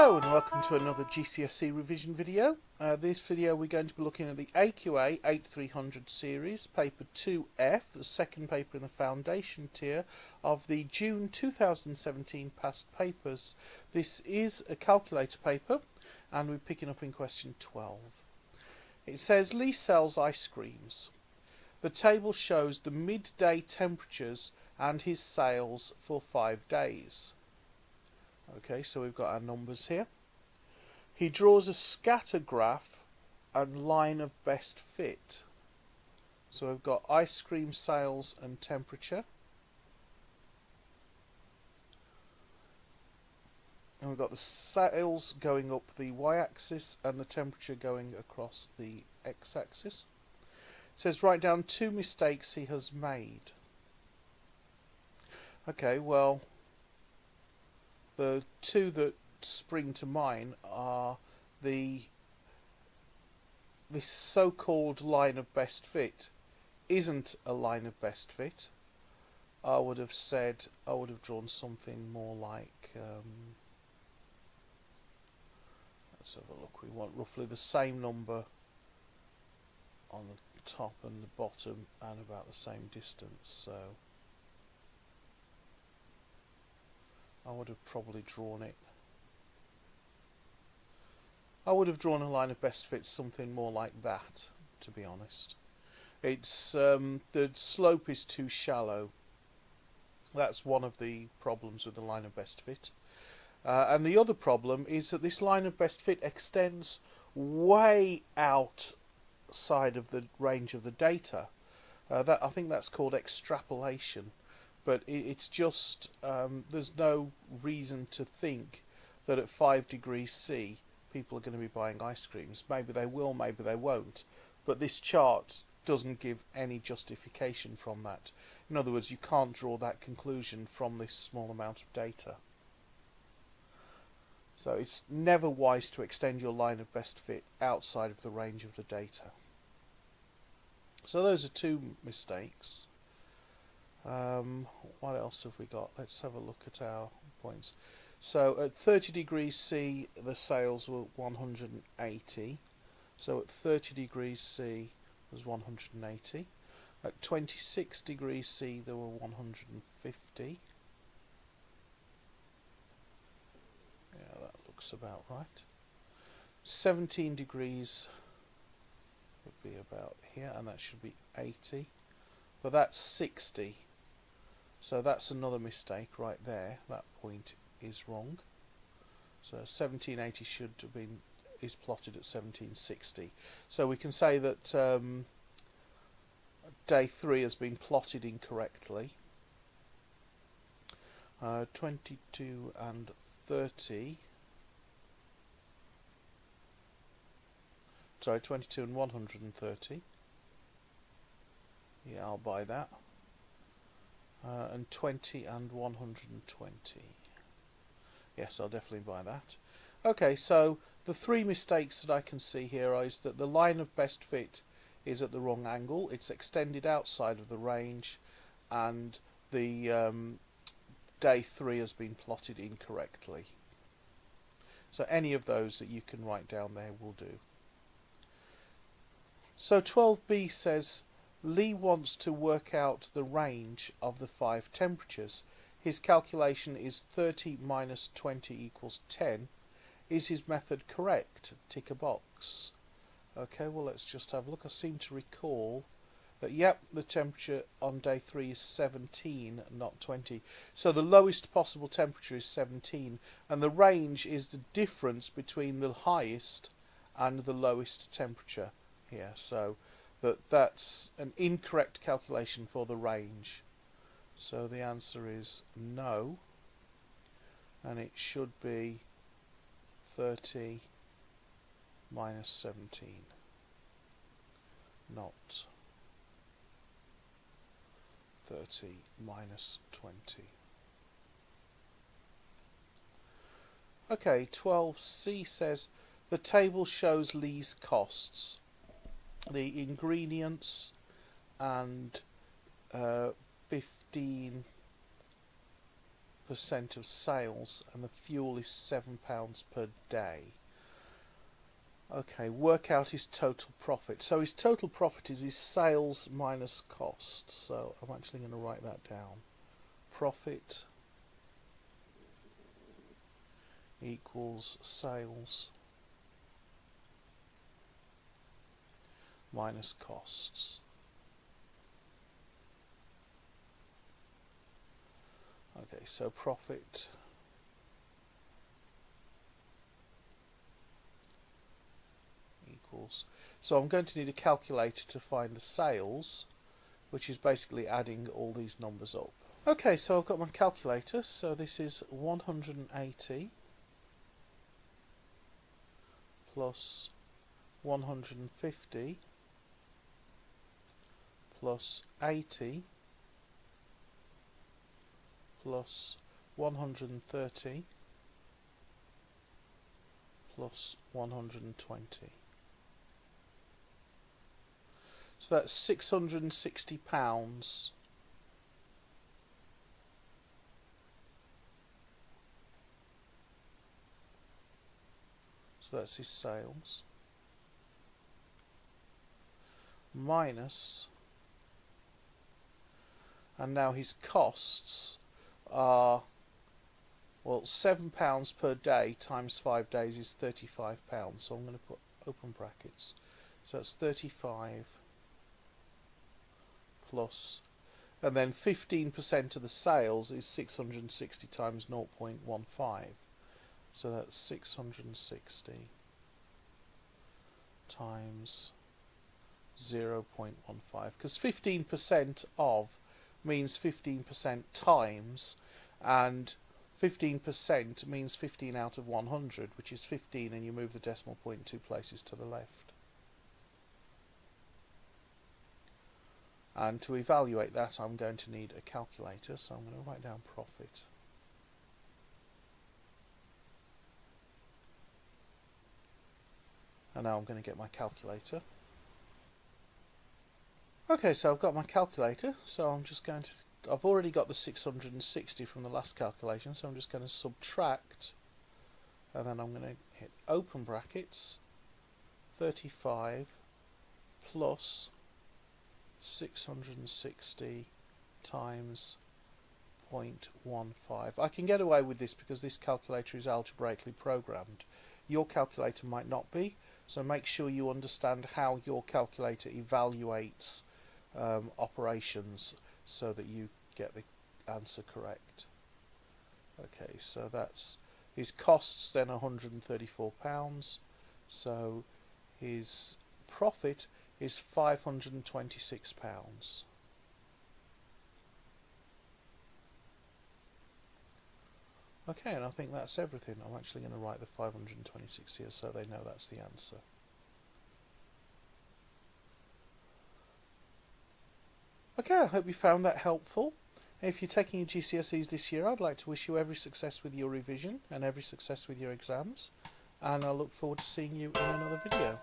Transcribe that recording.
Hello and welcome to another GCSE revision video. This video we're going to be looking at the AQA 8300 series, paper 2F, the second paper in the foundation tier of the June 2017 past papers. This is a calculator paper and we're picking up in question 12. It says Lee sells ice creams. The table shows the midday temperatures and his sales for 5 days. Okay, so we've got our numbers here. He draws a scatter graph and line of best fit. So we've got ice cream sales and temperature. And we've got the sales going up the y-axis and the temperature going across the x-axis. It says write down 2 mistakes he has made. Okay, well, the 2 that spring to mind are this so-called line of best fit isn't a line of best fit. I would have drawn something more like, let's have a look, we want roughly the same number on the top and the bottom and about the same distance, so I would have probably drawn it. I would have drawn a line of best fit something more like that, to be honest. It's the slope is too shallow. That's one of the problems with the line of best fit. And the other problem is that this line of best fit extends way outside of the range of the data. I think that's called extrapolation. But it's just, there's no reason to think that at 5 degrees C people are going to be buying ice creams. Maybe they will, maybe they won't. But this chart doesn't give any justification from that. In other words, you can't draw that conclusion from this small amount of data. So it's never wise to extend your line of best fit outside of the range of the data. So those are 2 mistakes. What else have we got? Let's have a look at our points. So at 30 degrees C the sales were 180. So at 30 degrees C was 180. At 26 degrees C there were 150. Yeah, that looks about right. 17 degrees would be about here, and that should be 80. But that's 60. So that's another mistake right there. That point is wrong. So 1780 should have been, is plotted at 1760. So we can say that day 3 has been plotted incorrectly. 22 and 30. Sorry, 22 and 130. Yeah, I'll buy that. And 20 and 120. Yes, I'll definitely buy that. Okay, so the 3 mistakes that I can see here is that the line of best fit is at the wrong angle. It's extended outside of the range, and the day 3 has been plotted incorrectly. So any of those that you can write down there will do. So 12b says Lee wants to work out the range of the 5 temperatures. His calculation is 30 minus 20 equals 10. Is his method correct? Tick a box. Okay, well let's just have a look. I seem to recall that, yep, the temperature on day 3 is 17, not 20. So the lowest possible temperature is 17, and the range is the difference between the highest and the lowest temperature here. So that's an incorrect calculation for the range. So the answer is no, and it should be 30 minus 17, not 30 minus 20. Okay, 12c says the table shows Lee's costs. The ingredients and 15% 15% of sales, and the fuel is £7 per day. Okay, work out his total profit. So his total profit is his sales minus cost. So I'm actually going to write that down. Profit equals sales minus costs. Okay, so profit equals, so I'm going to need a calculator to find the sales, which is basically adding all these numbers up. Okay, so I've got my calculator, so this is 180 plus 150 plus 80 plus 130 plus 120. So that's £660. So that's his sales. Minus, and now his costs are, well, £7 per day times 5 days is £35. So I'm going to put open brackets. So that's 35 plus, and then 15% of the sales is 660 times 0.15. So that's 660 times 0.15, because 15% of means 15% times, and 15% means 15 out of 100, which is 15, and you move the decimal point 2 places to the left. And to evaluate that, I'm going to need a calculator, so I'm going to write down profit. And now I'm going to get my calculator. Okay, so I've got my calculator, so I'm just going to, I've already got the 660 from the last calculation, so I'm just going to subtract, and then I'm going to hit open brackets, 35 plus 660 times 0.15. I can get away with this because this calculator is algebraically programmed. Your calculator might not be, so make sure you understand how your calculator evaluates operations so that you get the answer correct. Okay, so that's his costs then £134, so his profit is £526. Okay, and I think that's everything. I'm actually going to write the 526 here so they know that's the answer. Okay, I hope you found that helpful. If you're taking your GCSEs this year, I'd like to wish you every success with your revision and every success with your exams, and I look forward to seeing you in another video.